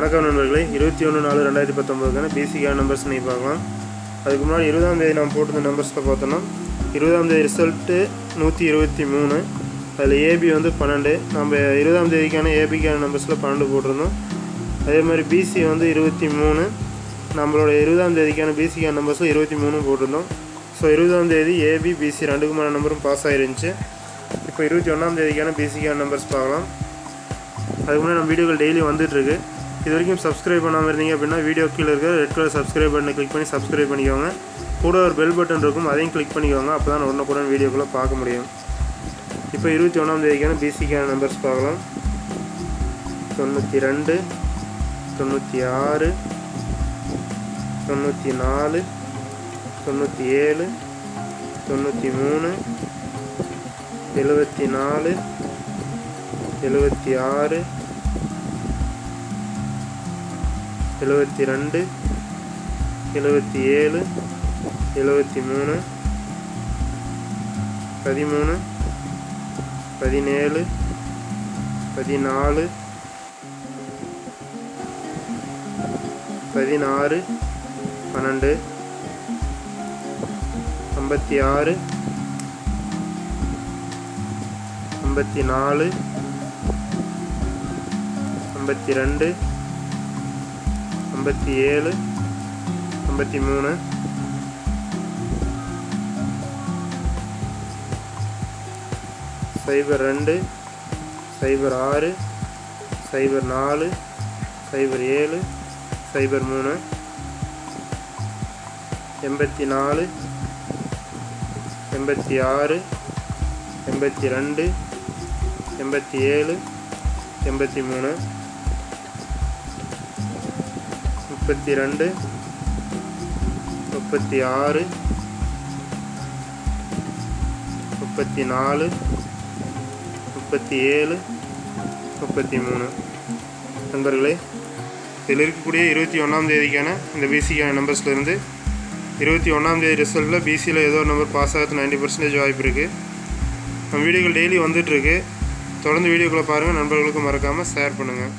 வணக்கம் நண்பர்களே, 21/4/2019 பிசிக்கான நம்பர்ஸ் நீங்கள் பார்க்கலாம். அதுக்கு முன்னாடி 20ஆம் தேதி நம்ம போட்டிருந்த நம்பர்ஸில் பார்த்தோன்னா 20ஆம் தேதி ரிசல்ட்டு 123. அதில் ஏபி வந்து 12. நம்ம 20ஆம் தேதிக்கான ஏபிக்கான நம்பர்ஸில் 12 போட்டிருந்தோம். அதே மாதிரி பிசி வந்து 23. நம்மளோட 20ஆம் தேதிக்கான பிசிக்கான நம்பர்ஸில் 23 போட்டிருந்தோம். ஸோ 20ஆம் தேதி ஏபி பிசி ரெண்டுக்குமான நம்பரும் பாஸ் ஆகிருந்துச்சு. இப்போ 21ஆம் தேதிக்கான பிசிக்கான நம்பர்ஸ் பார்க்கலாம். அதுக்கு முன்னாடி நம்ம வீடியோக்கள் டெய்லி வந்துட்டுருக்கு. இது வரைக்கும் சப்ஸ்கிரைப் பண்ணாமல் இருந்தீங்க அப்படின்னா வீடியோ கீழே இருக்க ரெட் கலர் சப்ஸ்கிரைப் பட்டனை கிளிக் பண்ணி சப்ஸ்கிரைப் பண்ணிக்கோங்க. கூட ஒரு பெல் பட்டன் இருக்கும், அதையும் கிளிக் பண்ணிக்கோங்க. அப்போ தான் உடனுக்குடன் வீடியோக்குள்ளே பார்க்க முடியும். இப்போ 21ஆம் தேதிக்கான பிசிக்கான நம்பர்ஸ் பார்க்கலாம். 92, 96, 94, 97, 93, 74, 76, 72, 77, 73, 13, 17, 14, 16, 12, 56, 54, 52, 57, 53, 02, 06, 04, 07, 03, 84, 86, 82, 87, 83, 32, 36, 34, 37, 33. நண்பர்களே, இதில் இருக்கக்கூடிய 21ஆம் தேதிக்கான இந்த பிசிக்கான நம்பர்ஸ்லேருந்து 21ஆம் தேதி ரிசல்ட்டில் பிசியில் ஏதோ ஒரு நம்பர் பாஸ் ஆகிறது 90% வாய்ப்பு இருக்குது. நம்ம வீடியோக்கள் டெய்லி வந்துட்டுருக்கு. தொடர்ந்து வீடியோக்களை பாருங்கள். நண்பர்களுக்கும் மறக்காமல் ஷேர் பண்ணுங்கள்.